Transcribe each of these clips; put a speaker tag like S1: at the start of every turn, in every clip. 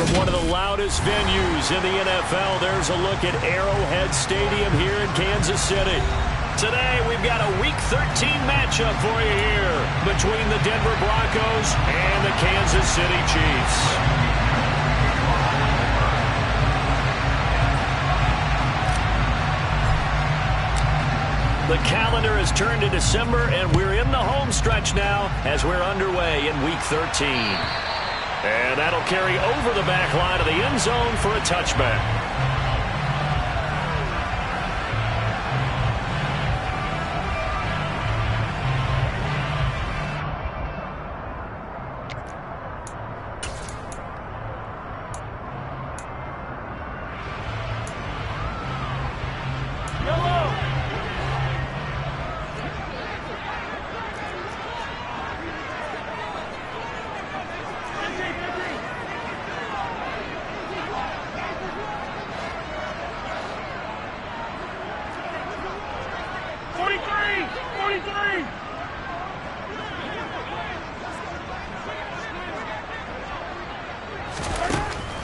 S1: From one of the loudest venues in the NFL, there's a look at Arrowhead Stadium here in Kansas City. Today, we've got a Week 13 matchup for you here between the Denver Broncos and the Kansas City Chiefs. The calendar has turned to December, and we're in the home stretch now as we're underway in Week 13. And that'll carry over the back line of the end zone for a touchback.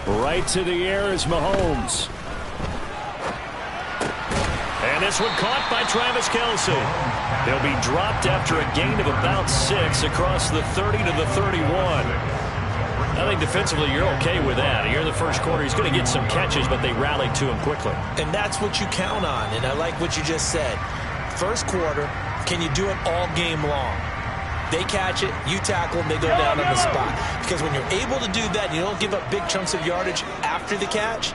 S1: Right to the air is Mahomes. And this one caught by Travis Kelce. They'll be dropped after a gain of about 6 across the 30 to the 31. I think defensively you're okay with that. Here in the first quarter, he's going to get some catches, but they rallied to him quickly.
S2: And that's what you count on, and I like what you just said. First quarter, can you do it all game long? They catch it, you tackle them, they go down on the spot. Because when you're able to do that, you don't give up big chunks of yardage after the catch.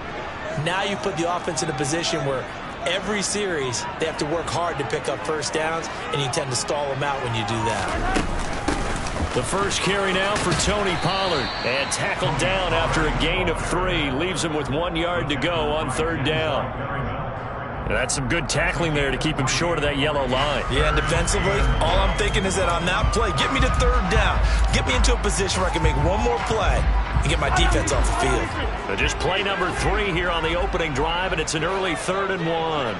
S2: Now you put the offense in a position where every series they have to work hard to pick up first downs, and you tend to stall them out when you do that.
S1: The first carry now for Tony Pollard. And tackled down after a gain of 3. Leaves him with 1 yard to go on third down. That's some good tackling there to keep him short of that yellow line.
S2: Yeah, and defensively, all I'm thinking is that on that play, get me to third down. Get me into a position where I can make one more play and get my defense off the field.
S1: So just play number 3 here on the opening drive, and it's an early 3rd and 1.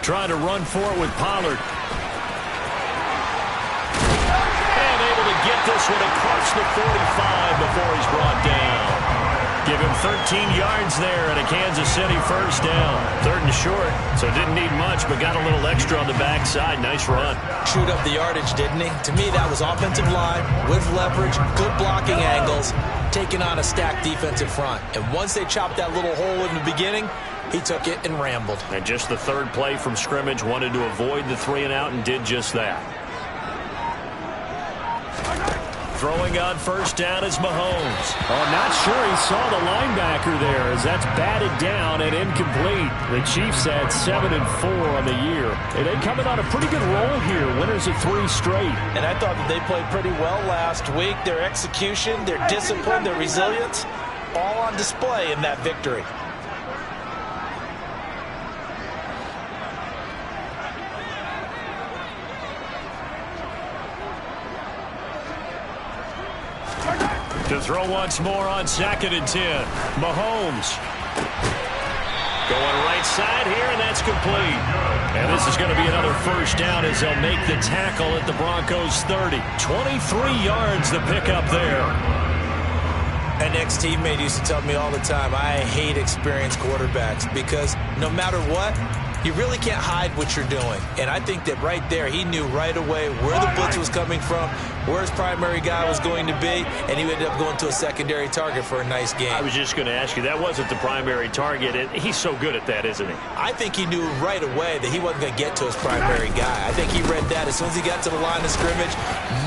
S1: Trying to run for it with Pollard. Get this one across the 45 before he's brought down. Give him 13 yards there and a Kansas City first down. 3rd and short, so didn't need much, but got a little extra on the backside. Nice run.
S2: Chewed up the yardage, didn't he? To me, that was offensive line with leverage, good blocking angles, taking on a stacked defensive front. And once they chopped that little hole in the beginning, he took it and rambled.
S1: And just the 3rd play from scrimmage, wanted to avoid the 3 and out and did just that. Throwing on first down is Mahomes. Oh, not sure he saw the linebacker there as that's batted down and incomplete. The Chiefs had 7-4 on the year. And they coming on a pretty good roll here. Winners of 3 straight.
S2: And I thought that they played pretty well last week. Their execution, their discipline, their resilience, all on display in that victory.
S1: To throw once more on 2nd and 10. Mahomes. Going right side here, and that's complete. And this is going to be another first down as they'll make the tackle at the Broncos 30. 23 yards the pickup there.
S2: An ex-teammate used to tell me all the time, I hate experienced quarterbacks because no matter what, you really can't hide what you're doing. And I think that right there, he knew right away where the blitz was coming from, where his primary guy was going to be, and he ended up going to a secondary target for a nice game.
S1: I was just going to ask you, that wasn't the primary target. He's so good at that, isn't he?
S2: I think he knew right away that he wasn't going to get to his primary guy. I think he read that as soon as he got to the line of scrimmage,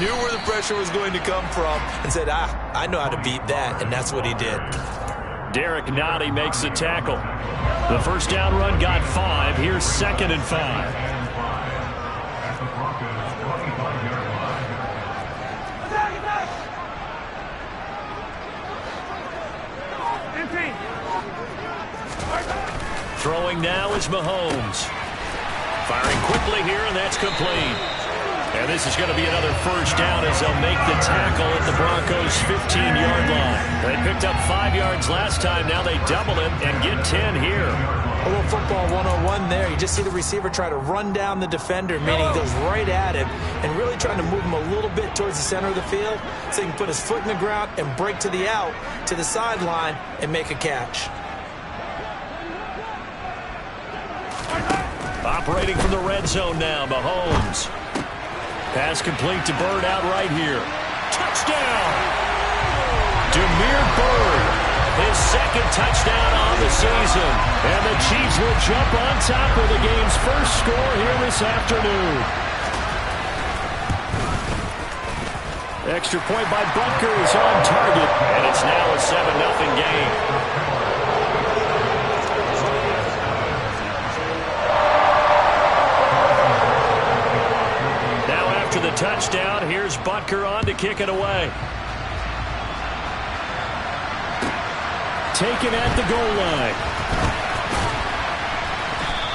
S2: knew where the pressure was going to come from, and said, I know how to beat that, and that's what he did.
S1: Derek Nottie makes the tackle. The first down run got 5. Here's 2nd and 5. Throwing now is Mahomes. Firing quickly here, and that's complete. And this is going to be another first down as they'll make the tackle at the Broncos' 15-yard line. They picked up 5 yards last time. Now they double it and get 10 here.
S2: A little football 101 there. You just see the receiver try to run down the defender, meaning he goes right at him and really trying to move him a little bit towards the center of the field so he can put his foot in the ground and break to the out, to the sideline, and make a catch.
S1: Operating from the red zone now, Mahomes. Pass complete to Bird out right here. Touchdown! Demir Bird, his second touchdown on the season. And the Chiefs will jump on top of the game's first score here this afternoon. Extra point by Butker is on target, and it's now a 7-0 game. The touchdown. Here's Butker on to kick it away. Taken at the goal line.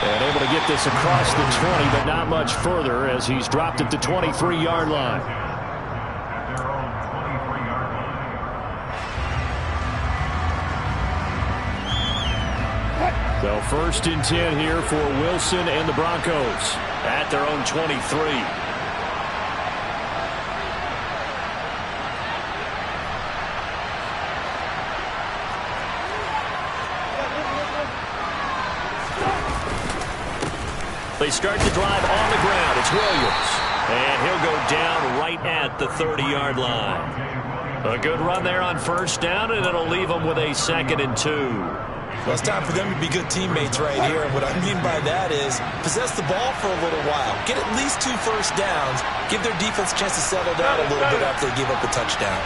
S1: And able to get this across the 20, but not much further as he's dropped at the 23-yard line. So first and 10 here for Wilson and the Broncos at their own 23. They start the drive on the ground. It's Williams. And he'll go down right at the 30-yard line. A good run there on first down, and it'll leave them with a 2nd and 2.
S2: Well, it's time for them to be good teammates right here. And what I mean by that is possess the ball for a little while. Get at least 2 first downs. Give their defense a chance to settle down a little bit after they give up the touchdown.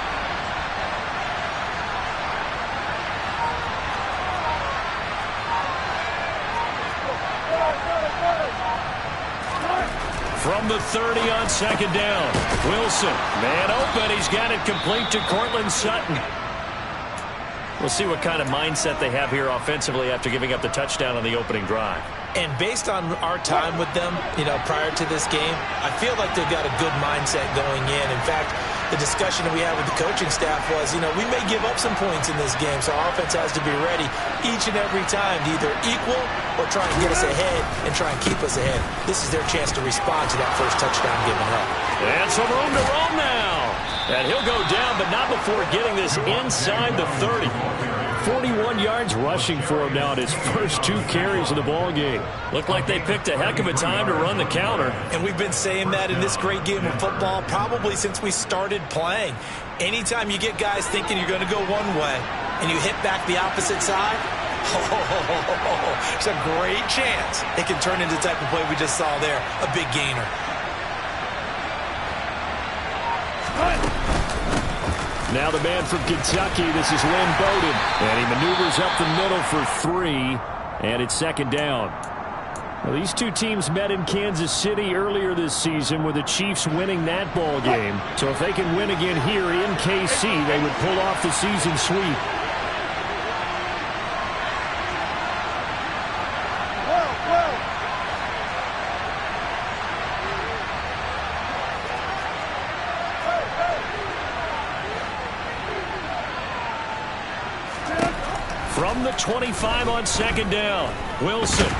S1: From the 30 on 2nd down. Wilson, man open. He's got it complete to Cortland Sutton. We'll see what kind of mindset they have here offensively after giving up the touchdown on the opening drive.
S2: And based on our time with them, prior to this game, I feel like they've got a good mindset going in. In fact, the discussion that we had with the coaching staff was, we may give up some points in this game, so our offense has to be ready each and every time to either equal or try and get us ahead and try and keep us ahead. This is their chance to respond to that first touchdown given up.
S1: And some room to roam now. And he'll go down, but not before getting this inside the 30. 41 yards rushing for him now at his first 2 carries of the ball game. Looked like they picked a heck of a time to run the counter.
S2: And we've been saying that in this great game of football probably since we started playing. Anytime you get guys thinking you're going to go one way and you hit back the opposite side, it's a great chance it can turn into the type of play we just saw there, a big gainer.
S1: Now the man from Kentucky, this is Lynn Bowden. And he maneuvers up the middle for 3, and it's 2nd down. Well, these two teams met in Kansas City earlier this season with the Chiefs winning that ball game. So if they can win again here in KC, they would pull off the season sweep. From the 25 on 2nd down, Wilson.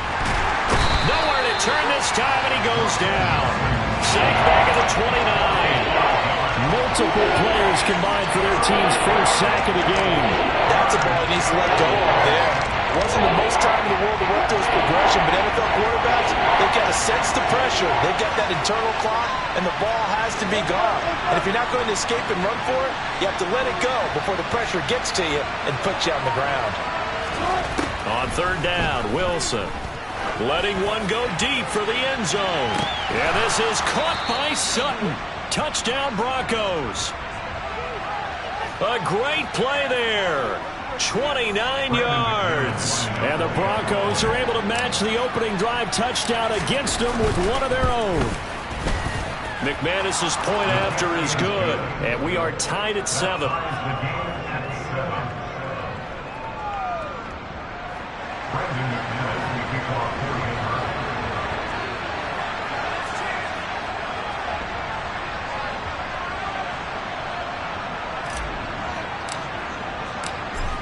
S1: Nowhere to turn this time, and he goes down. Sacked back at the 29. Multiple players combined for their team's first sack of the game.
S2: That's a ball he needs to let go of there. Wasn't the most time in the world to work through his progression, but NFL quarterbacks, they've got to sense the pressure. They've got that internal clock, and the ball has to be gone. And if you're not going to escape and run for it, you have to let it go before the pressure gets to you and puts you on the ground.
S1: On 3rd down, Wilson letting one go deep for the end zone. And this is caught by Sutton. Touchdown, Broncos. A great play there. 29 yards. And the Broncos are able to match the opening drive touchdown against them with one of their own. McManus's point after is good. And we are tied at 7.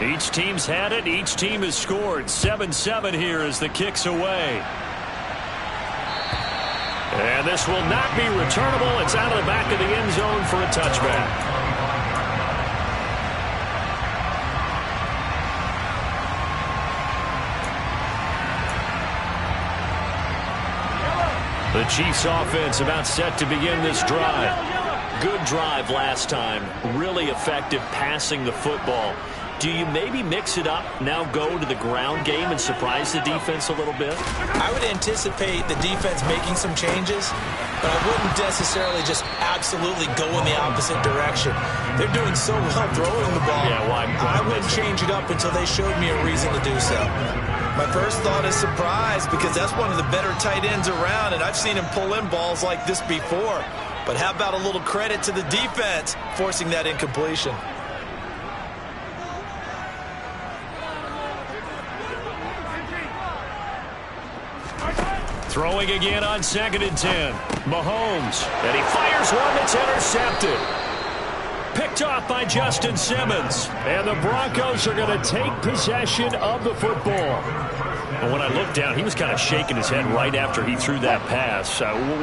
S1: Each team's had it. Each team has scored. 7-7 here as the kick's away. And this will not be returnable. It's out of the back of the end zone for a touchback. The Chiefs offense about set to begin this drive. Good drive last time. Really effective passing the football. Do you maybe mix it up, now go to the ground game and surprise the defense a little bit?
S2: I would anticipate the defense making some changes, but I wouldn't necessarily just absolutely go in the opposite direction. They're doing so well throwing the ball.
S1: Yeah, well,
S2: I wouldn't change it up until they showed me a reason to do so. My first thought is surprise, because that's one of the better tight ends around, and I've seen him pull in balls like this before. But how about a little credit to the defense forcing that incompletion?
S1: Throwing again on 2nd and 10. Mahomes, and he fires one that's intercepted. Picked off by Justin Simmons. And the Broncos are going to take possession of the football. And when I looked down, he was kind of shaking his head right after he threw that pass.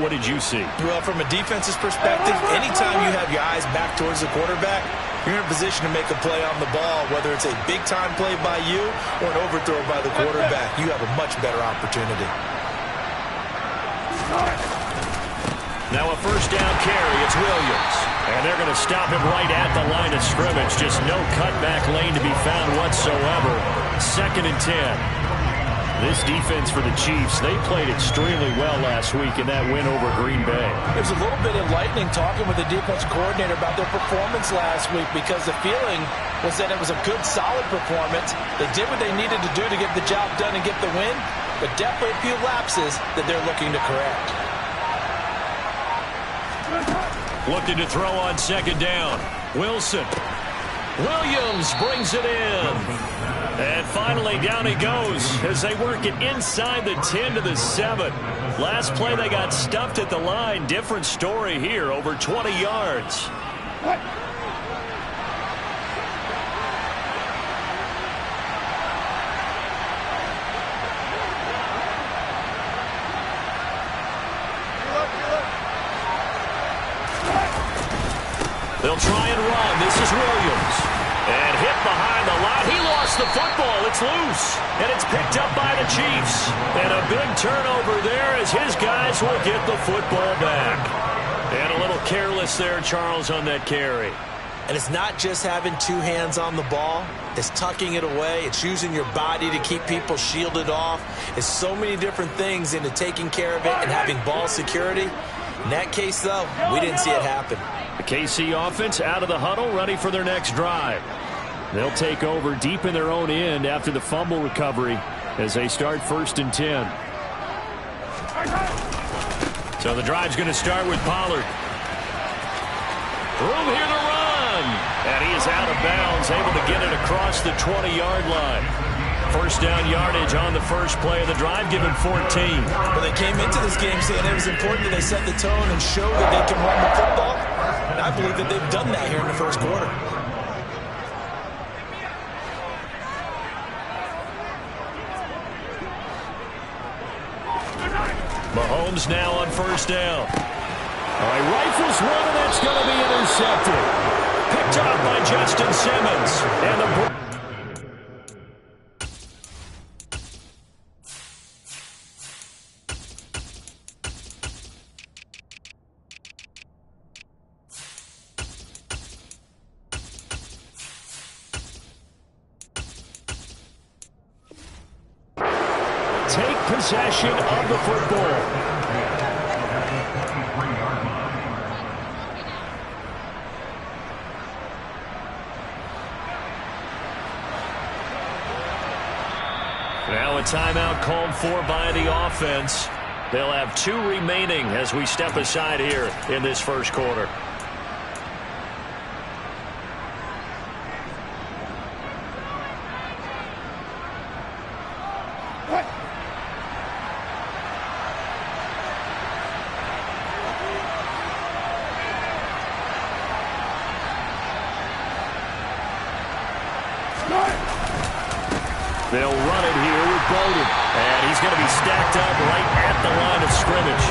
S1: What did you see?
S2: Well, from a defense's perspective, anytime you have your eyes back towards the quarterback, you're in a position to make a play on the ball, whether it's a big-time play by you or an overthrow by the quarterback. You have a much better opportunity.
S1: Now a first down carry. It's Williams. And they're going to stop him right at the line of scrimmage. Just no cutback lane to be found whatsoever. 2nd and 10. This defense for the Chiefs, they played extremely well last week in that win over Green Bay.
S2: It was a little bit enlightening talking with the defense coordinator about their performance last week, because the feeling was that it was a good, solid performance. They did what they needed to do to get the job done and get the win, but definitely a few lapses that they're looking to correct.
S1: Looking to throw on 2nd down. Wilson. Williams brings it in. And finally down he goes as they work it inside the 10 to the 7. Last play they got stuffed at the line. Different story here, over 20 yards. They'll try and run. This is Williams. And hit behind the line. He lost the football. It's loose. And it's picked up by the Chiefs. And a big turnover there as his guys will get the football back. And a little careless there, Charles, on that carry.
S2: And it's not just having two hands on the ball. It's tucking it away. It's using your body to keep people shielded off. It's so many different things into taking care of it and having ball security. In that case, though, we didn't see it happen.
S1: The KC offense out of the huddle, ready for their next drive. They'll take over deep in their own end after the fumble recovery as they start 1st and 10. So the drive's going to start with Pollard. Room here to run. And he is out of bounds, able to get it across the 20-yard line. First down yardage on the first play of the drive, given 14.
S2: Well, they came into this game saying it was important that they set the tone and show that they can run the football. And I believe that they've done that here in the first quarter.
S1: Mahomes now on 1st down. All right, rifles one, and that's going to be intercepted. Picked off by Justin Simmons. And the take possession of the football. Now a timeout called for by the offense. They'll have 2 remaining as we step aside here in this first quarter. They'll run it here with Bowden. And he's going to be stacked up right at the line of scrimmage.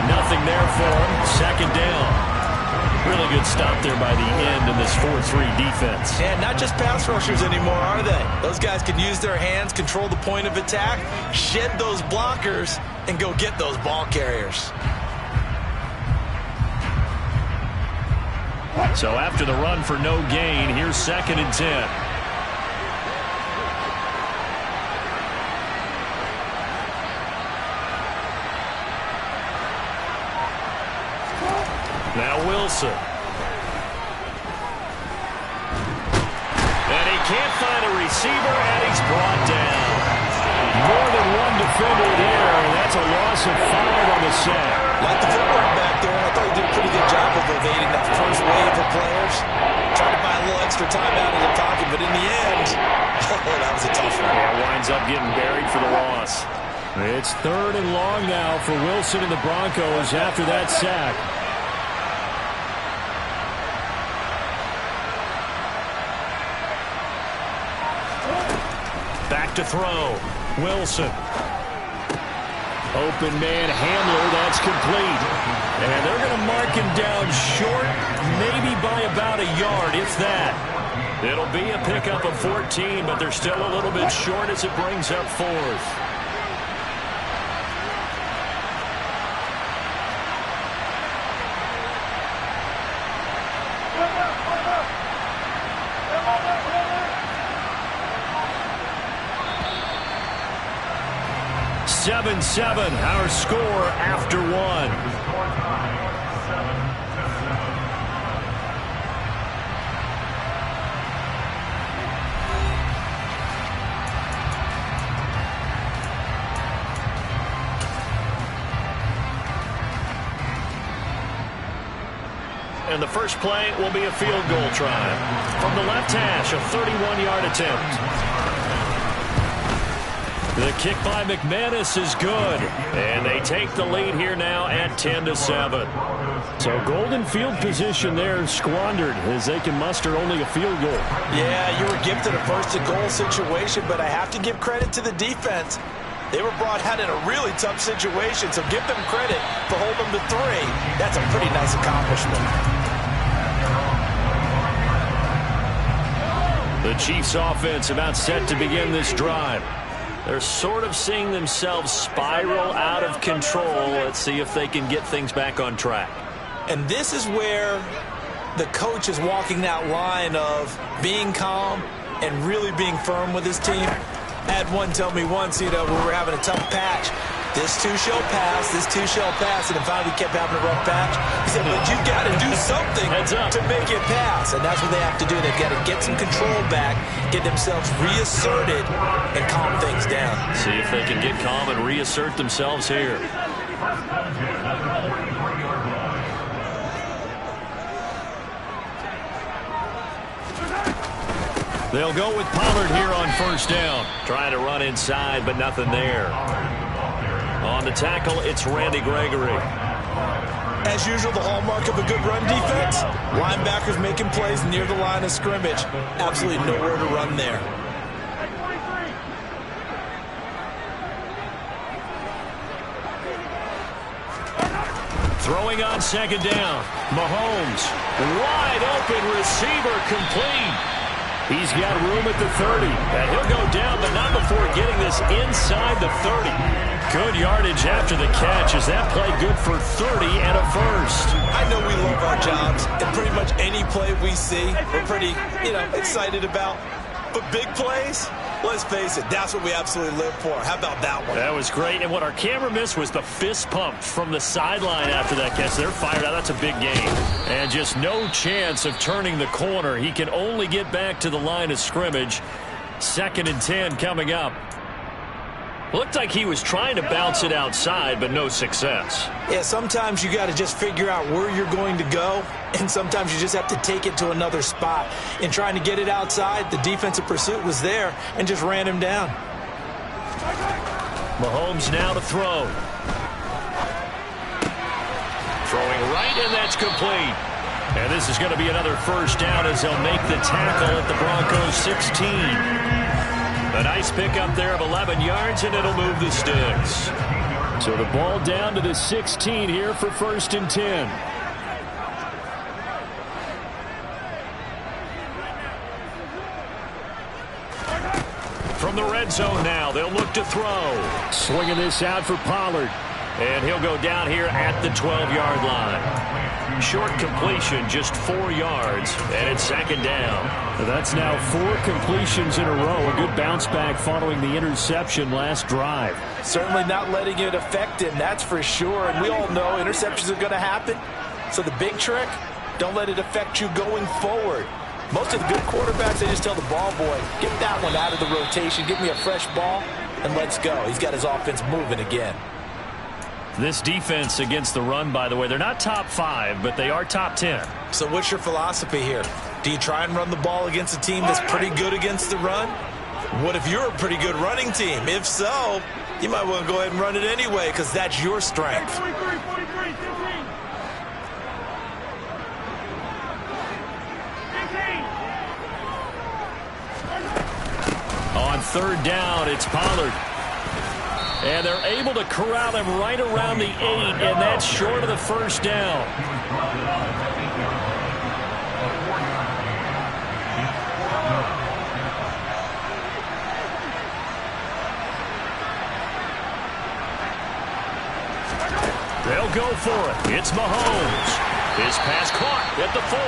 S1: Nothing there for him. Second down. Really good stop there by the end in this 4-3 defense.
S2: And not just pass rushers anymore, are they? Those guys can use their hands, control the point of attack, shed those blockers, and go get those ball carriers.
S1: So after the run for no gain, here's 2nd and 10. Now Wilson. And he can't find a receiver, and he's brought down. More than one defender there, and that's a loss of 5 on the sack.
S2: Like the footwork back there, I thought he did a pretty good job of evading that first wave of players. Trying to buy a little extra time out of the pocket, but in the end, that was a tough one.
S1: Yeah, winds up getting buried for the loss. It's 3rd and long now for Wilson and the Broncos after that sack. Back to throw. Wilson. Open man Hamler, that's complete. And they're going to mark him down short, maybe by about a yard, if that. It'll be a pickup of 14, but they're still a little bit short as it brings up 4th. Seven, our score after 1. And the first play will be a field goal try. From the left hash, a 31-yard attempt. The kick by McManus is good. And they take the lead here now at 10-7. So golden field position there squandered as they can muster only a field goal.
S2: Yeah, you were gifted a first-and-goal situation, but I have to give credit to the defense. They were brought out in a really tough situation, so give them credit for holding them to 3. That's a pretty nice accomplishment.
S1: The Chiefs offense about set to begin this drive. They're sort of seeing themselves spiral out of control. Let's see if they can get things back on track.
S2: And this is where the coach is walking that line of being calm and really being firm with his team. I had one tell me once, when we were having a tough patch, this too shall pass, this too shall pass, and finally we kept having a rough patch. He said, but you've got to do something to make it pass, and that's what they have to do. They've got to get some control back, get themselves reasserted, and calm things down.
S1: See if they can get calm and reassert themselves here. They'll go with Pollard here on first down. Trying to run inside, but nothing there. On the tackle, it's Randy Gregory.
S2: As usual, the hallmark of a good run defense, linebackers making plays near the line of scrimmage. Absolutely nowhere to run there.
S1: Throwing on second down. Mahomes, wide open receiver, complete. He's got room at the 30, and he'll go down, but not before getting this inside the 30. Good yardage after the catch. Is that play good for 30 and a first?
S2: I know we love our jobs, and pretty much any play we see, we're pretty, excited about. But big plays, let's face it, that's what we absolutely live for. How about that one?
S1: That was great, and what our camera missed was the fist pump from the sideline after that catch. They're fired out. That's a big game. And just no chance of turning the corner. He can only get back to the line of scrimmage. 2nd and 10 coming up. Looked like he was trying to bounce it outside, but no success.
S2: Yeah, sometimes you got to just figure out where you're going to go, and sometimes you just have to take it to another spot. In trying to get it outside, the defensive pursuit was there and just ran him down.
S1: Mahomes now to throw. Throwing right, and that's complete. And this is going to be another first down as they'll make the tackle at the Broncos 16. A nice pickup there of 11 yards, and it'll move the sticks. So the ball down to the 16 here for 1st and 10. From the red zone now, they'll look to throw. Swinging this out for Pollard. And he'll go down here at the 12-yard line. Short completion, just 4 yards, and it's 2nd down.
S3: That's now 4 completions in a row. A good bounce back following the interception last drive.
S2: Certainly not letting it affect him, that's for sure. And we all know interceptions are going to happen. So the big trick, don't let it affect you going forward. Most of the good quarterbacks, they just tell the ball boy, get that one out of the rotation, give me a fresh ball, and let's go. He's got his offense moving again.
S1: This defense against the run, by the way, they're not top 5, but they are top 10.
S2: So what's your philosophy here? Do you try and run the ball against a team that's pretty good against the run? What if you're a pretty good running team? If so, you might want to go ahead and run it anyway because that's your strength.
S1: On 3rd down, it's Pollard. And they're able to corral him right around the 8, and that's short of the 1st down. They'll go for it. It's Mahomes. His pass caught at the 4.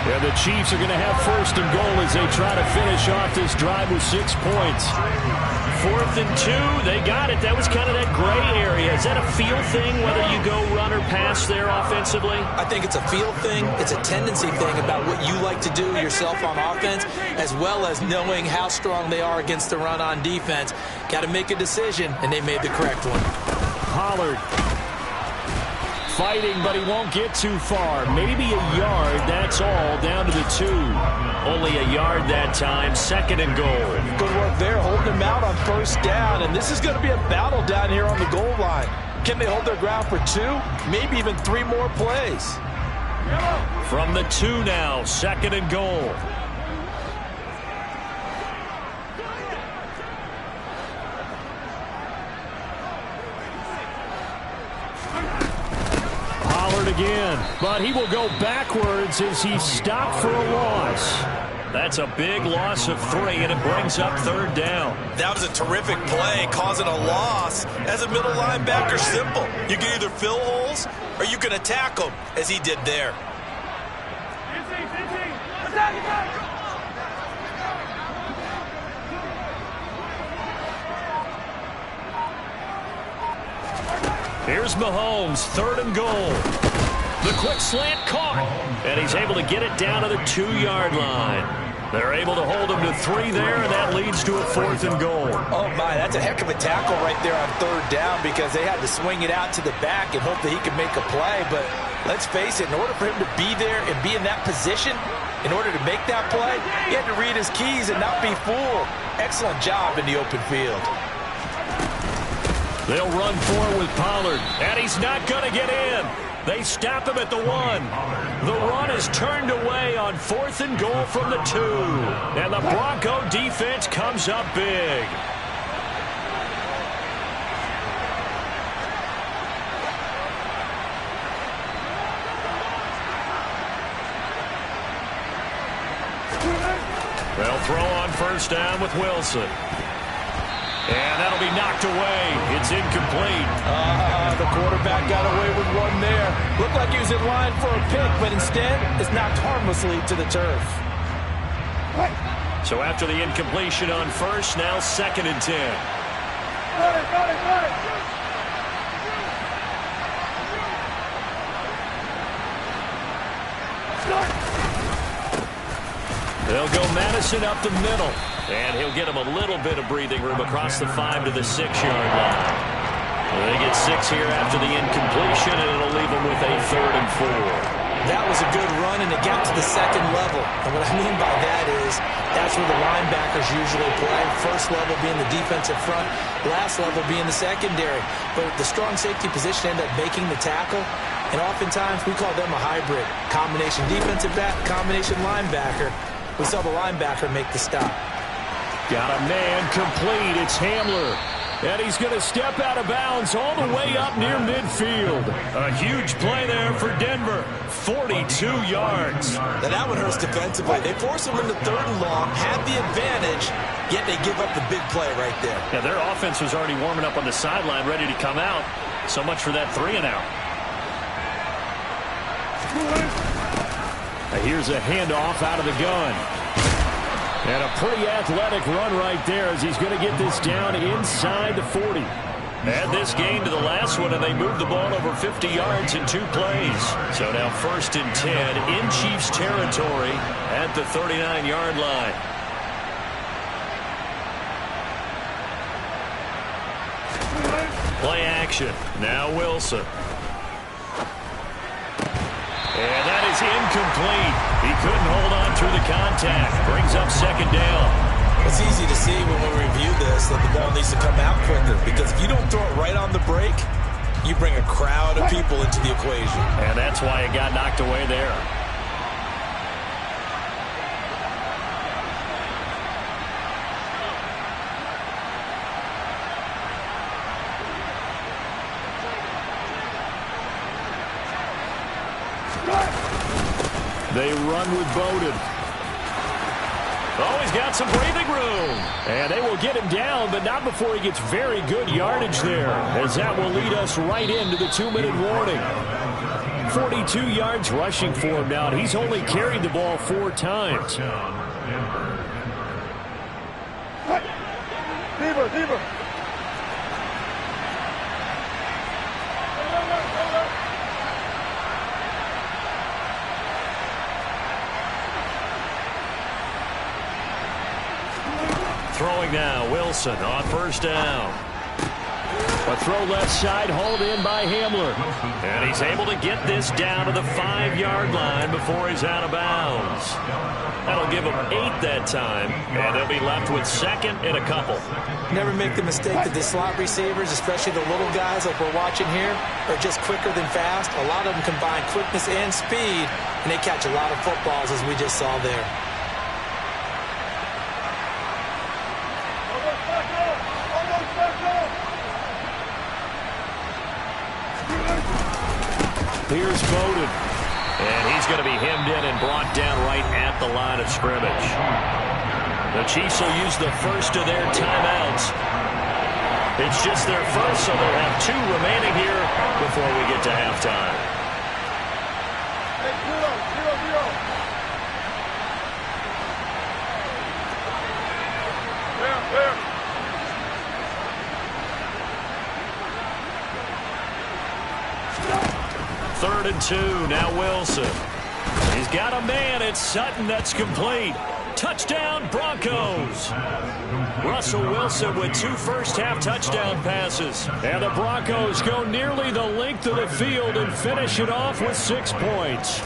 S3: Yeah, the Chiefs are going to have 1st and goal as they try to finish off this drive with 6 points.
S1: 4th and 2, they got it. That was kind of that gray area. Is that a feel thing, whether you go run or pass there offensively?
S2: I think it's a feel thing. It's a tendency thing about what you like to do yourself on offense, as well as knowing how strong they are against the run on defense. Got to make a decision, and they made the correct one.
S3: Pollard fighting, but he won't get too far. Maybe a yard, that's all, down to the 2.
S1: Only a yard that time, 2nd and goal.
S2: Good work there, holding them out on 1st down, and this is going to be a battle down here on the goal line. Can they hold their ground for 2, maybe even 3 more plays?
S1: From the 2 now, 2nd and goal.
S3: Again, but he will go backwards as he's stopped for a loss.
S1: That's a big loss of 3, and it brings up 3rd down.
S2: That was a terrific play, causing a loss. As a middle linebacker, simple. You can either fill holes or you can attack them, as he did there.
S1: Here's Mahomes, 3rd and goal. The quick slant caught, and he's able to get it down to the 2-yard line. They're able to hold him to 3 there, and that leads to a 4th and goal.
S2: Oh, my, that's a heck of a tackle right there on 3rd down because they had to swing it out to the back and hope that he could make a play. But let's face it, in order for him to be there and be in that position, in order to make that play, he had to read his keys and not be fooled. Excellent job in the open field.
S1: They'll run forward with Pollard, and he's not going to get in. They stop him at the 1. The run is turned away on 4th and goal from the 2. And the Bronco defense comes up big. They'll throw on 1st down with Wilson. And that'll be knocked away. It's incomplete.
S2: The quarterback got away with one there. Looked like he was in line for a pick, but instead it's knocked harmlessly to the turf.
S1: So after the incompletion on 1st, now 2nd and 10.
S4: Got it.
S1: They'll go Madison up the middle. And he'll get him a little bit of breathing room across the 5 to the 6-yard line. They get 6 here after the incompletion, and it'll leave them with a 3rd and 4.
S2: That was a good run, and it got to the 2nd level. And what I mean by that is that's where the linebackers usually play. 1st level being the defensive front, last level being the secondary. But the strong safety position ended up making the tackle. And oftentimes we call them a hybrid. Combination defensive back, combination linebacker. We saw the linebacker make the stop.
S3: Got a man complete. It's Hamler. And he's going to step out of bounds all the way up near midfield.
S1: A huge play there for Denver. 42 yards.
S2: Now that one hurts defensively. They force him into 3rd and long, have the advantage, yet they give up the big play right there.
S1: Yeah, their offense was already warming up on the sideline, ready to come out. So much for that 3 and out.
S3: Here's a handoff out of the gun. And a pretty athletic run right there as he's going to get this down inside the 40.
S1: Add this game to the last one, and they moved the ball over 50 yards in 2 plays. So now 1st and 10 in Chiefs territory at the 39-yard line. Play action. Now Wilson. And that is incomplete. He couldn't hold on through the contact. Brings up 2nd down.
S2: It's easy to see when we review this that the ball needs to come out quicker, because if you don't throw it right on the break, you bring a crowd of people into the equation.
S1: And that's why it got knocked away there.
S3: They run with Bowden.
S1: Oh, he's got some breathing room.
S3: And they will get him down, but not before he gets very good yardage there, as that will lead us right into the 2-minute warning. 42 yards rushing for him now, and he's only carried the ball 4 times.
S4: Deeper.
S1: Throwing now, Wilson on 1st down.
S3: A throw left side, hauled in by Hamler.
S1: And he's able to get this down to the 5-yard line before he's out of bounds. That'll give him 8 that time, and they'll be left with 2nd and a couple.
S2: Never make the mistake that the slot receivers, especially the little guys like we're watching here, are just quicker than fast. A lot of them combine quickness and speed, and they catch a lot of footballs, as we just saw there.
S3: Here's Bowden.
S1: And he's going to be hemmed in and brought down right at the line of scrimmage. The Chiefs will use the first of their timeouts. It's just their first, so they'll have 2 remaining here before we get to halftime.
S4: Clear.
S1: 3rd and 2. Now Wilson. He's got a man. It's Sutton. That's complete. Touchdown, Broncos. Russell Wilson with 2 first-half touchdown passes.
S3: And the Broncos go nearly the length of the field and finish it off with 6 points.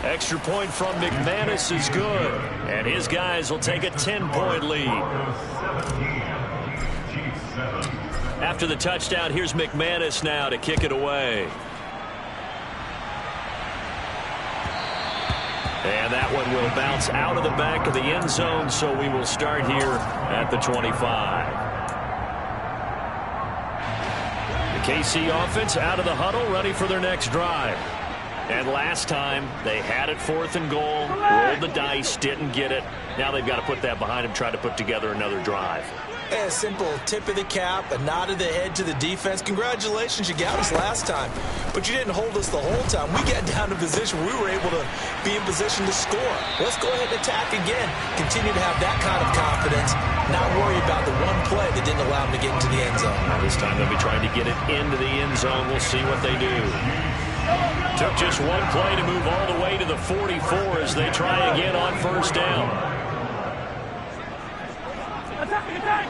S1: Extra point from McManus is good. And his guys will take a 10-point lead. After the touchdown, here's McManus now to kick it away. And that one will bounce out of the back of the end zone, so we will start here at the 25. The KC offense out of the huddle, ready for their next drive. And last time, they had it 4th and goal, rolled the dice, didn't get it. Now they've got to put that behind them, try to put together another drive.
S2: A simple tip of the cap, a nod of the head to the defense. Congratulations, you got us last time, but you didn't hold us the whole time. We got down to position where we were able to be in position to score. Let's go ahead and attack again. Continue to have that kind of confidence, not worry about the one play that didn't allow them to get into the end zone.
S1: This time they'll be trying to get it into the end zone. We'll see what they do. Took just one play to move all the way to the 44 as they try again on 1st down.
S4: Attack!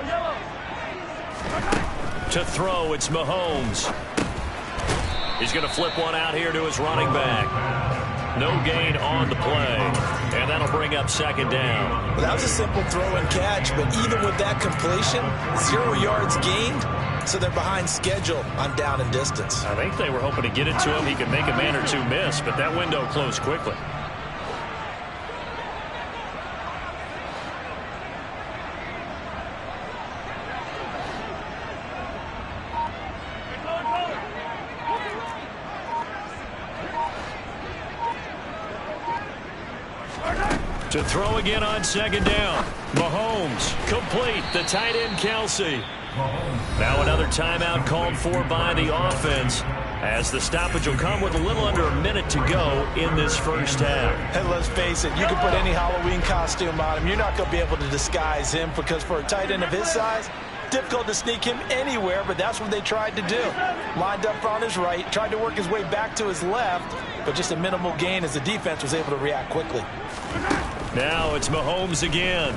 S4: Yellow!
S1: To throw, it's Mahomes. He's going to flip one out here to his running back. No gain on the play, and that'll bring up 2nd down.
S2: Well, that was a simple throw and catch, but even with that completion, 0 yards gained, so they're behind schedule on down and distance.
S1: I think they were hoping to get it to him. He could make a man or two miss, but that window closed quickly. To throw again on second down. Mahomes complete. The tight end Kelsey. Now another timeout called for by the offense, as the stoppage will come with a little under a minute to go in this first half.
S2: And let's face it, you can put any Halloween costume on him. You're not going to be able to disguise him, because for a tight end of his size, difficult to sneak him anywhere, but that's what they tried to do. Lined up on his right, tried to work his way back to his left, but just a minimal gain as the defense was able to react quickly.
S1: Now it's Mahomes again.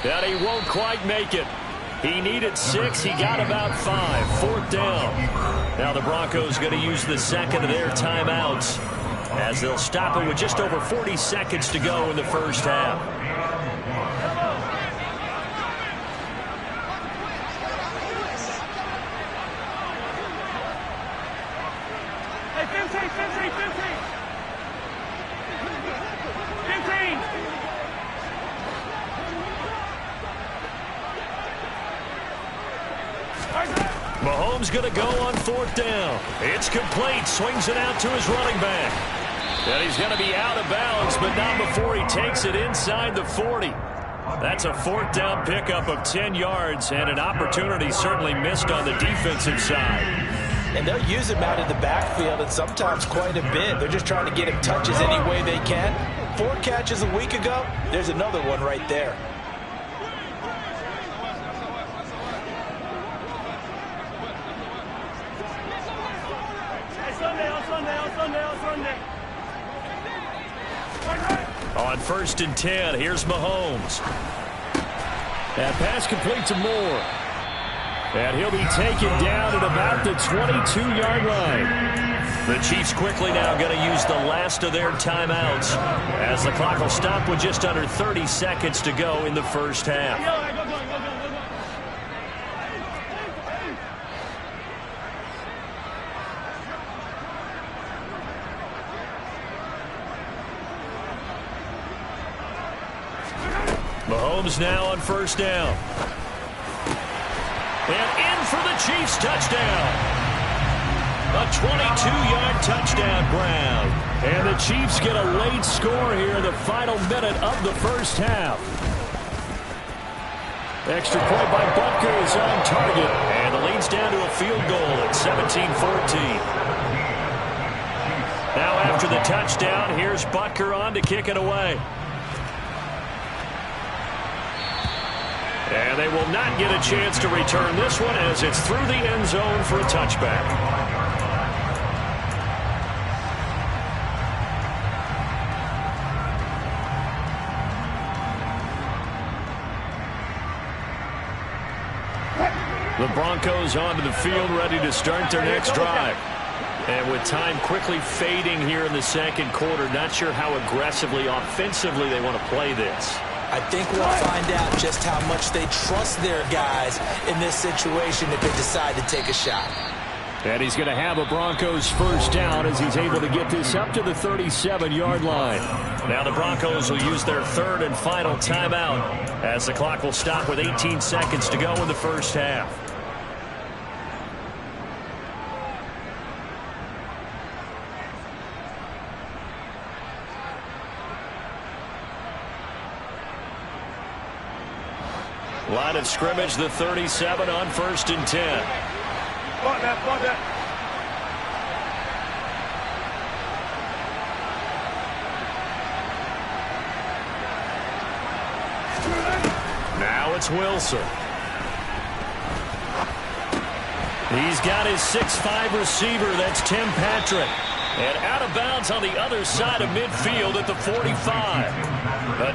S1: And he won't quite make it. He needed 6. He got about 5. 4th down. Now the Broncos going to use the second of their timeouts, as they'll stop it with just over 40 seconds to go in the first half.
S4: Hey, 15, 15, 15. 15.
S1: Mahomes going to go on 4th down. It's complete. Swings it out to his running back. And he's going to be out of bounds, but not before he takes it inside the 40. That's a 4th down pickup of 10 yards, and an opportunity certainly missed on the defensive side.
S2: And they'll use him out in the backfield, and sometimes quite a bit. They're just trying to get him touches any way they can. 4 catches a week ago. There's another one right there.
S1: On 1st and 10, here's Mahomes.
S3: That pass complete to Moore. And he'll be taken down at about the 22-yard line.
S1: The Chiefs quickly now going to use the last of their timeouts, as the clock will stop with just under 30 seconds to go in the first half. Mahomes now on 1st down. And in for the Chiefs touchdown. A 22-yard touchdown ground.
S3: And the Chiefs get a late score here in the final minute of the first half. Extra point by Butker is on target.
S1: And the lead's down to a field goal at 17-14. Now after the touchdown, here's Butker on to kick it away. And they will not get a chance to return this one, as it's through the end zone for a touchback. The Broncos onto the field, ready to start their next drive. And with time quickly fading here in the second quarter, not sure how aggressively, offensively they want to play this.
S2: I think we'll find out just how much they trust their guys in this situation if they decide to take a shot.
S3: And he's going to have a Broncos first down as he's able to get this up to the 37-yard line.
S1: Now the Broncos will use their 3rd and final timeout, as the clock will stop with 18 seconds to go in the first half. Line of scrimmage, the 37 on 1st and 10.
S4: Block that, block that.
S1: Now it's Wilson. He's got his 6'5 receiver. That's Tim Patrick. And out of bounds on the other side of midfield at the 45.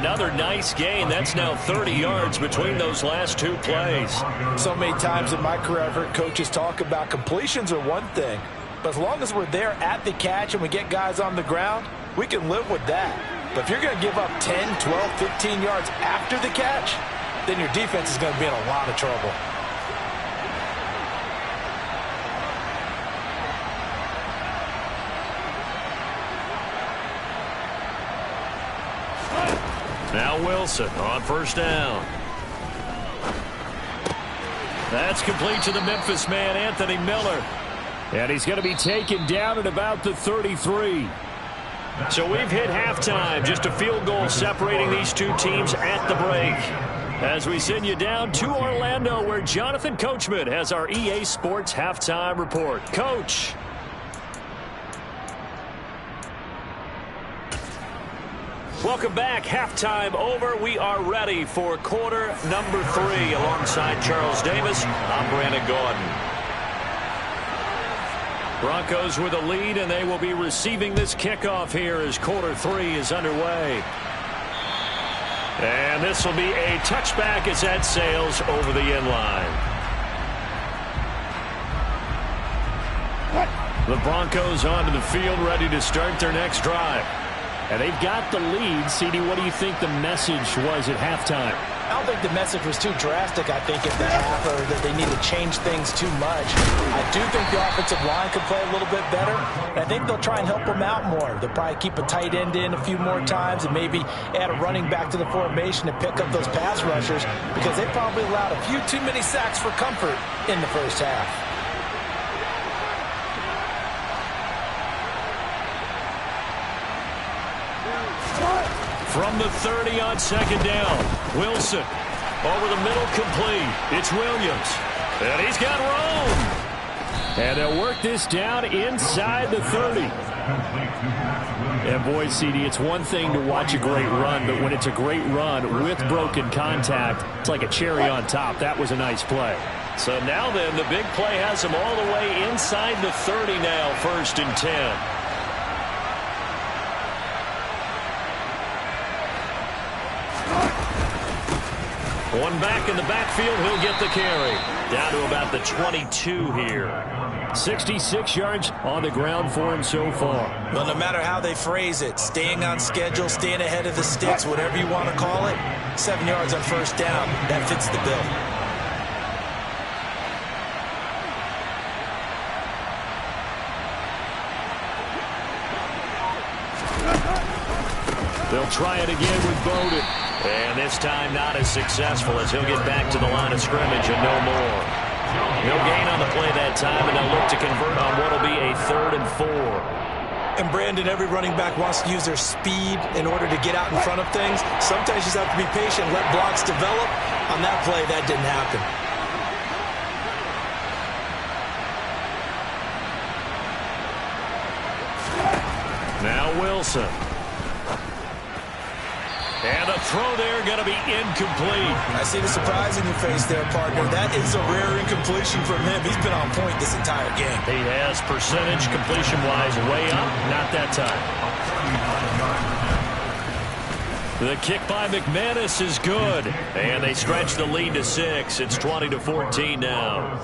S1: Another nice gain. That's now 30 yards between those last 2 plays.
S2: So many times in my career I've heard coaches talk about completions are one thing, but as long as we're there at the catch and we get guys on the ground, we can live with that. But if you're going to give up 10, 12, 15 yards after the catch, then your defense is going to be in a lot of trouble.
S1: Now Wilson on first down. That's complete to the Memphis man, Anthony Miller.
S3: And he's going to be taken down at about the 33.
S1: So we've hit halftime. Just a field goal separating these two teams at the break. As we send you down to Orlando, where Jonathan Coachman has our EA Sports halftime report. Coach. Welcome back. Halftime over. We are ready for quarter number 3. Alongside Charles Davis, I'm Brandon Gordon. Broncos with a lead, and they will be receiving this kickoff here as quarter 3 is underway. And this will be a touchback as that sails over the end line. The Broncos onto the field, ready to start their next drive.
S3: And they've got the lead. CD, what do you think the message was at halftime?
S2: I don't think the message was too drastic, I think, at the half, or that they need to change things too much. I do think the offensive line could play a little bit better. And I think they'll try and help them out more. They'll probably keep a tight end in a few more times and maybe add a running back to the formation to pick up those pass rushers, because they probably allowed a few too many sacks for comfort in the first half.
S1: From the 30 on second down, Wilson over the middle, complete. It's Williams, and he's got room.
S3: And they'll work this down inside the 30. And boy, CD, it's one thing to watch a great run, but when it's a great run with broken contact, it's like a cherry on top. That was a nice play.
S1: So now then, the big play has him all the way inside the 30 now, 1st and 10. One back in the backfield, he'll get the carry. Down to about the 22 here.
S3: 66 yards on the ground for him so far.
S2: Well, no matter how they phrase it, staying on schedule, staying ahead of the sticks, whatever you want to call it, 7 yards on first down, that fits the bill.
S1: They'll try it again with Bowden. And this time not as successful, as he'll get back to the line of scrimmage and no more. No gain on the play that time, and they'll look to convert on what will be a 3rd and 4.
S2: And Brandon, every running back wants to use their speed in order to get out in front of things. Sometimes you just have to be patient, let blocks develop. On that play, that didn't happen.
S1: Now Wilson. And a throw there going to be incomplete.
S2: I see the surprise in your face there, partner. That is a rare incompletion from him. He's been on point this entire game.
S1: He has percentage completion-wise way up. Not that time. The kick by McManus is good. And they stretch the lead to 6. It's 20-14 now.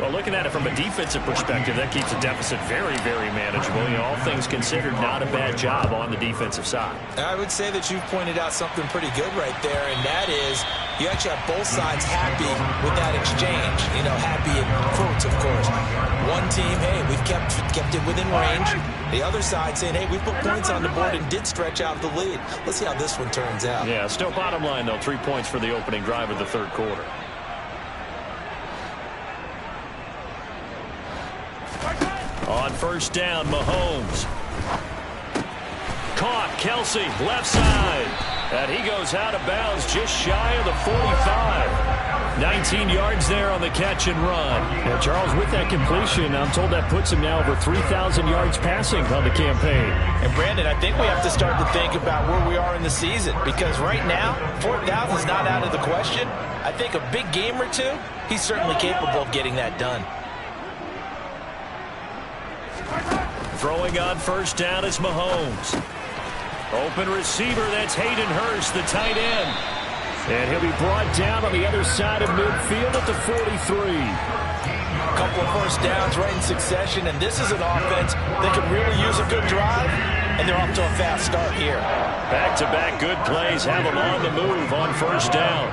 S1: Well, looking at it from a defensive perspective, that keeps the deficit very, very manageable. You know, all things considered, not a bad job on the defensive side.
S2: I would say that you've pointed out something pretty good right there, and that is you actually have both sides happy with that exchange. You know, happy in quotes, of course. One team, hey, we've kept it within range. The other side saying, hey, we put points on the board and did stretch out the lead. Let's see how this one turns out.
S1: Yeah, still bottom line, though, 3 points for the opening drive of the 3rd quarter. On first down, Mahomes. Caught, Kelsey, left side. And he goes out of bounds just shy of the 45. 19 yards there on the catch and run.
S3: Yeah, Charles, with that completion, I'm told that puts him now over 3,000 yards passing on the campaign.
S2: And, Brandon, I think we have to start to think about where we are in the season, because right now, 4,000 is not out of the question. I think a big game or two, he's certainly capable of getting that done.
S1: Throwing on first down is Mahomes. Open receiver, that's Hayden Hurst, the tight end.
S3: And he'll be brought down on the other side of midfield at the 43.
S2: A couple of first downs right in succession, and this is an offense that could really use a good drive, and they're off to a fast start here.
S1: Back-to-back good plays have them on the move on first down.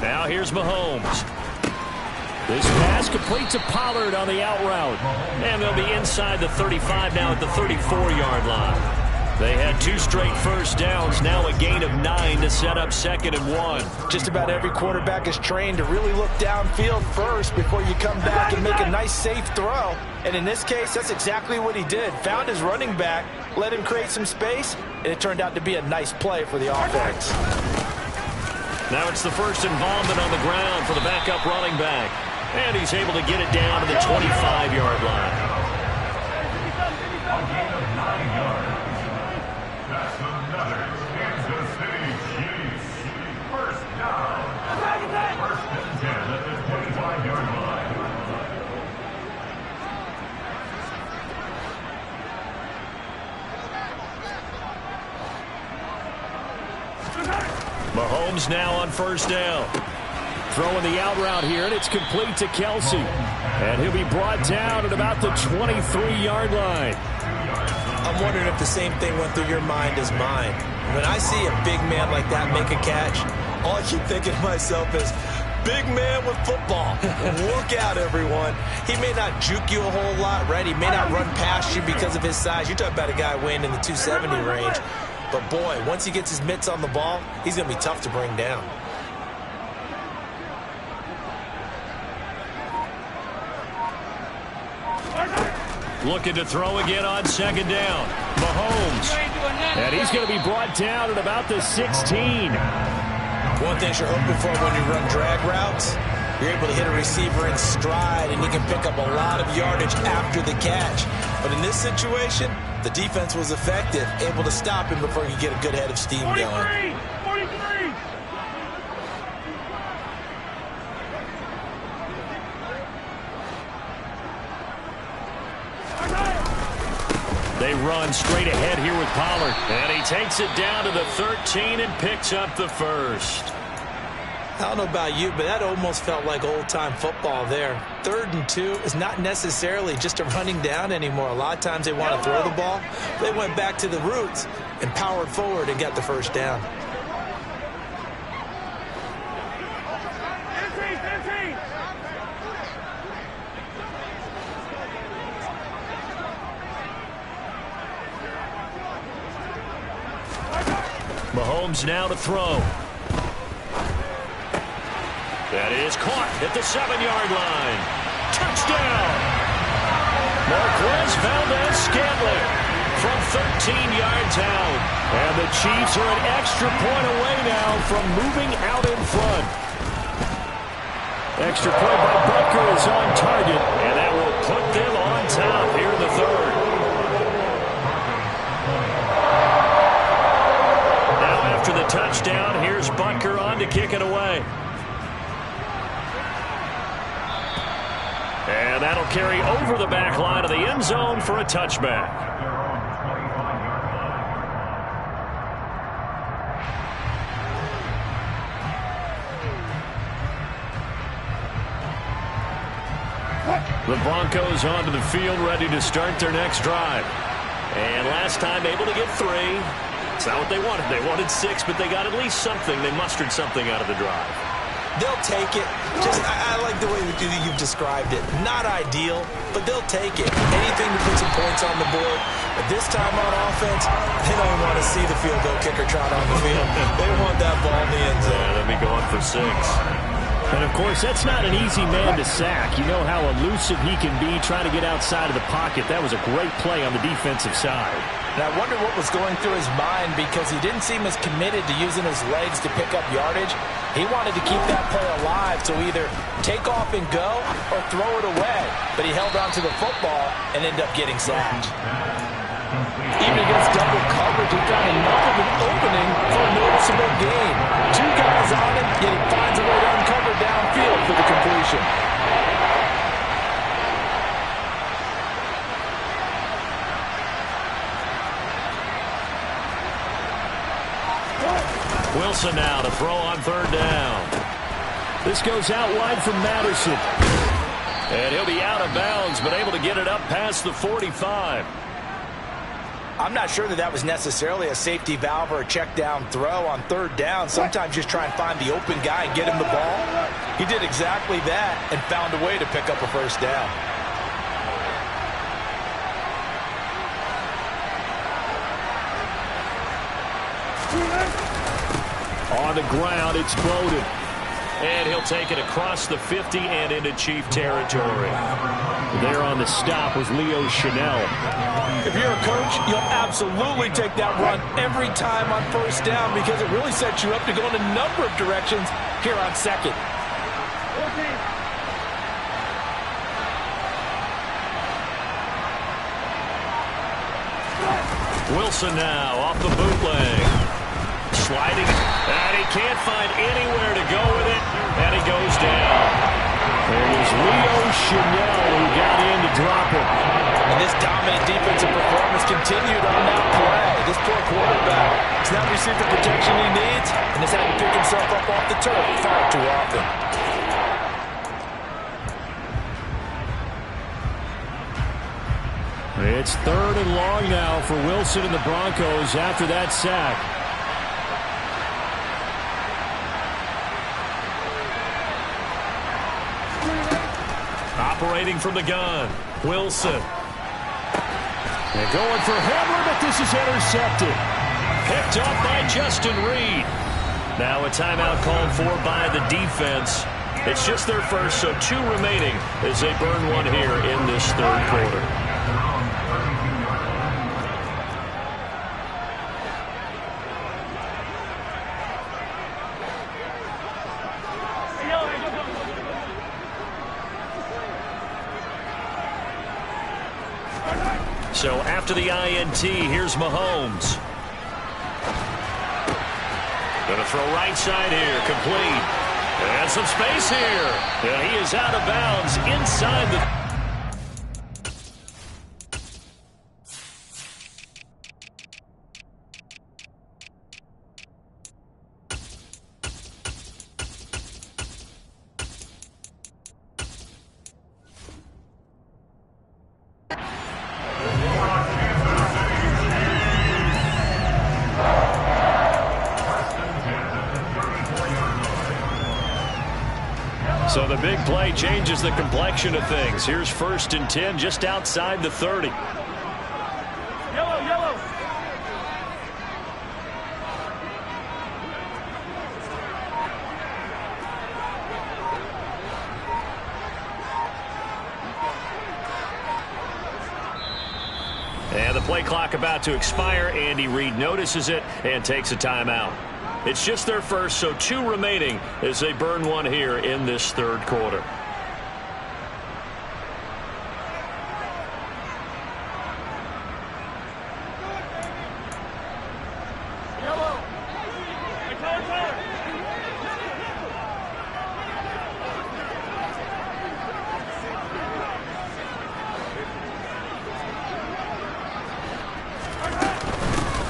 S1: Now here's Mahomes.
S3: This pass complete to Pollard on the out route.
S1: And they'll be inside the 35 now at the 34-yard line. They had 2 straight first downs, now a gain of 9 to set up 2nd and 1.
S2: Just about every quarterback is trained to really look downfield first before you come back and make a nice, safe throw. And in this case, that's exactly what he did. Found his running back, let him create some space, and it turned out to be a nice play for the offense.
S1: Now it's the first involvement on the ground for the backup running back. And he's able to get it down to the 25-yard line.
S5: A gain of 9 yards. That's another Kansas City Chiefs. First down. First and 10 at the 25-yard line.
S1: Mahomes now on first down.
S3: Throwing the out route here, and it's complete to Kelsey. And he'll be brought down at about the 23-yard line.
S2: I'm wondering if the same thing went through your mind as mine. When I see a big man like that make a catch, all I keep thinking to myself is, big man with football. Look out, everyone. He may not juke you a whole lot, right? He may not run past you because of his size. You're talking about a guy weighing in the 270 range. But, boy, once he gets his mitts on the ball, he's going to be tough to bring down.
S1: Looking to throw again on 2nd down. Mahomes.
S3: And he's going to be brought down at about the 16.
S2: One thing you're hoping for when you run drag routes, you're able to hit a receiver in stride, and he can pick up a lot of yardage after the catch. But in this situation, the defense was effective, able to stop him before he could get a good head of steam going.
S4: 43!
S1: They run straight ahead here with Pollard. And he takes it down to the 13 and picks up the first.
S2: I don't know about you, but that almost felt like old-time football there. 3rd and 2 is not necessarily just a running down anymore. A lot of times they want to throw the ball. They went back to the roots and powered forward and got the first down.
S1: Mahomes now to throw. That is caught at the 7-yard line. Touchdown! Marquez Valdez-Scantling from 13 yards out.
S3: And the Chiefs are an extra point away now from moving out in front. Extra point by Butker is on target.
S1: And that will put them on top here in the 3rd. Now after the touchdown, here's Butker on to kick it away. And that'll carry over the back line of the end zone for a touchback. The Broncos onto the field, ready to start their next drive. And last time able to get 3. It's not what they wanted. They wanted 6, but they got at least something. They mustered something out of the drive.
S2: They'll take it. I like the way you've described it. Not ideal, but they'll take it. Anything to put some points on the board. But this time on offense, they don't want to see the field goal kicker trot on the field. They want that ball in the end zone.
S1: Yeah, they'll be going for 6.
S3: And, of course, that's not an easy man to sack. You know how elusive he can be trying to get outside of the pocket. That was a great play on the defensive side.
S2: And I wonder what was going through his mind, because he didn't seem as committed to using his legs to pick up yardage. He wanted to keep that play alive, so either take off and go or throw it away. But he held on to the football and ended up getting sacked. Even against double coverage, he found enough of an opening for a noticeable gain. 2 guys on him, yet he finds a way to uncover downfield for the completion.
S1: Wilson now to throw on 3rd down.
S3: This goes out wide from Madison.
S1: And he'll be out of bounds, but able to get it up past the 45.
S2: I'm not sure that was necessarily a safety valve or a check down throw on third down. Sometimes just try and find the open guy and get him the ball. He did exactly that and found a way to pick up a first down.
S3: On the ground, it's Bowden.
S1: And he'll take it across the 50 and into Chief territory.
S3: There on the stop was Leo Chanel.
S2: If you're a coach, you'll absolutely take that run every time on first down because it really sets you up to go in a number of directions here on second.
S1: Wilson now off the bootleg. Sliding, and he can't find anywhere to go with it, and he goes down.
S3: It was Leo Chanel who got in to drop him.
S2: And this dominant defensive performance continued on that play. This poor quarterback has not received the protection he needs and has had to pick himself up off the turf far too often.
S3: It's 3rd and long now for Wilson and the Broncos after that sack.
S1: Operating from the gun, Wilson.
S3: And going for Hamler, but this is intercepted.
S1: Picked off by Justin Reed. Now a timeout called for by the defense. It's just their first, so 2 remaining as they burn one here in this 3rd quarter. So after the INT, here's Mahomes. Going to throw right side here, complete. And some space here. And he is out of bounds inside the... So the big play changes the complexion of things. Here's 1st and 10 just outside the 30.
S4: Yellow.
S1: And the play clock about to expire. Andy Reid notices it and takes a timeout. It's just their first, so 2 remaining as they burn one here in this 3rd quarter.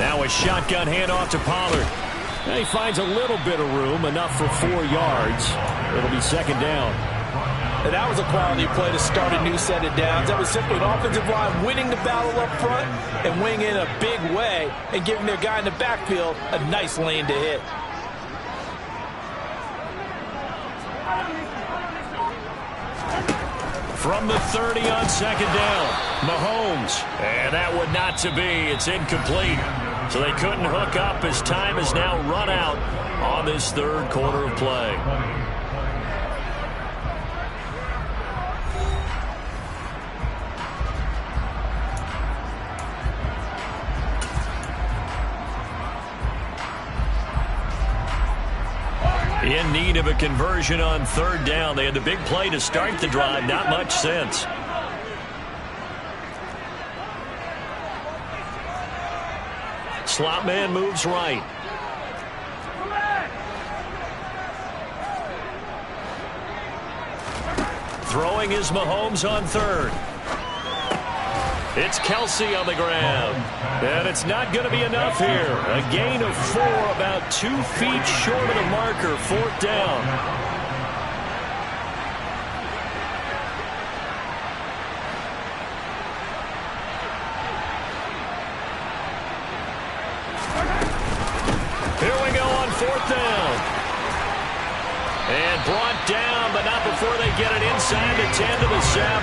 S1: Now a shotgun handoff to Pollard.
S3: And he finds a little bit of room, enough for 4 yards. It'll be 2nd down.
S2: And that was a quality play to start a new set of downs. That was simply an offensive line winning the battle up front and winning in a big way and giving their guy in the backfield a nice lane to hit.
S1: From the 30 on 2nd down, Mahomes. And that would not to be. It's incomplete. So they couldn't hook up as time is now run out on this 3rd quarter of play. In need of a conversion on 3rd down. They had the big play to start the drive. Not much sense. Slot man moves right. Throwing is Mahomes on 3rd. It's Kelsey on the ground. And it's not going to be enough here. A gain of 4, about 2 feet short of the marker. 4th down. fourth down. And brought down, but not before they get it inside the 10 to the 7.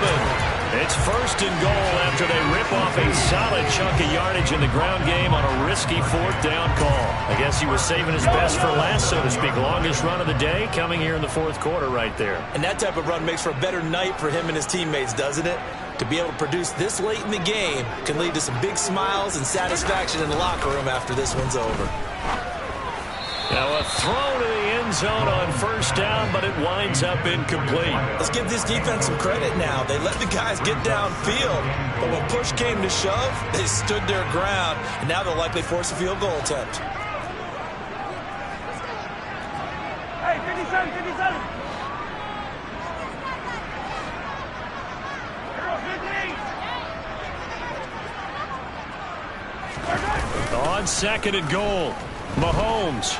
S1: It's first and goal after they rip off a solid chunk of yardage in the ground game on a risky fourth down call. I guess he was saving his best for last, so to speak. Longest run of the day coming here in the fourth quarter right there.
S2: And that type of run makes for a better night for him and his teammates, doesn't it? To be able to produce this late in the game can lead to some big smiles and satisfaction in the locker room after this one's over.
S1: Now a throw to the end zone on first down, but it winds up incomplete.
S2: Let's give this defense some credit now. They let the guys get downfield, but when push came to shove, they stood their ground, and now they'll likely force a field goal attempt.
S4: Hey, 57, 57.
S1: On second and goal, Mahomes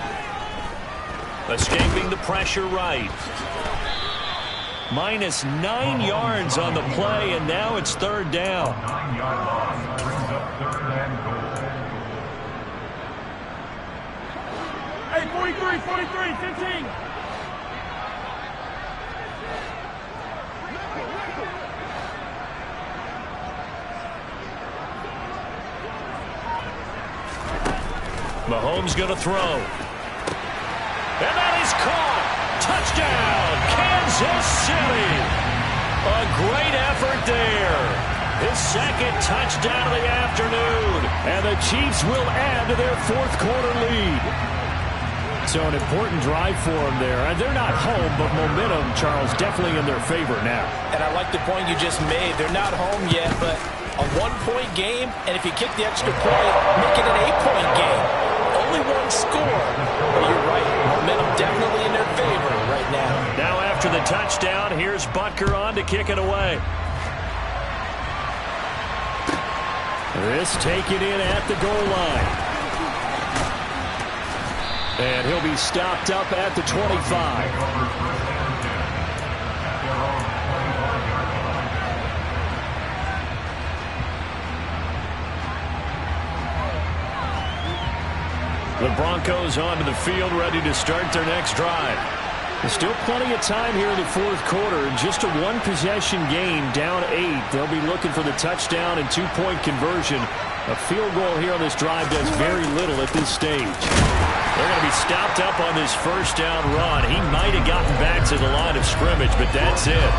S1: escaping the pressure right. -9 yards on the play, and now it's third down.
S5: 9-yard loss brings up third and goal.
S4: Hey, 43, 43, 15.
S1: Mahomes going to throw. And that is caught. Touchdown, Kansas City. A great effort there. His second touchdown of the afternoon. And the Chiefs will add to their fourth quarter lead.
S3: So an important drive for them there. And they're not home, but momentum, Charles, definitely in their favor now.
S2: And I like the point you just made. They're not home yet, but a one-point game, and if you kick the extra point, make it an 8-point game. Only one score, but you're right. Momentum definitely in their favor right now.
S1: Now after the touchdown, here's Butker on to kick it away.
S3: This taken in at the goal line. And he'll be stopped up at the 25.
S1: The Broncos onto the field, ready to start their next drive.
S3: There's still plenty of time here in the fourth quarter. Just a one-possession game, down 8. They'll be looking for the touchdown and two-point conversion. A field goal here on this drive does very little at this stage.
S1: They're going to be stopped up on this first down run. He might have gotten back to the line of scrimmage, but that's it.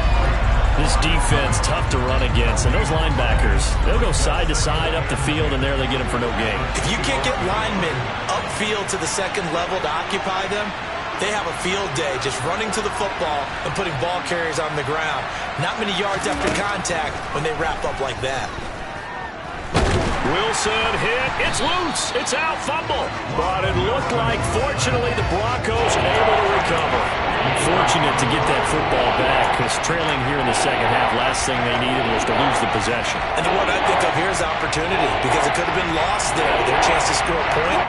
S1: This defense, tough to run against. And those linebackers, they'll go side to side up the field, and there they get them for no gain.
S2: If you can't get linemen upfield to the second level to occupy them, they have a field day just running to the football and putting ball carriers on the ground. Not many yards after contact when they wrap up like that.
S1: Wilson hit. It's loose. It's out. Fumble. But it looked like, fortunately, the Broncos able to recover. Fortunate to get that football back, because trailing here in the second half, last thing they needed was to lose the possession.
S2: And the word I think of here is opportunity, because it could have been lost there. Their chance to score a point.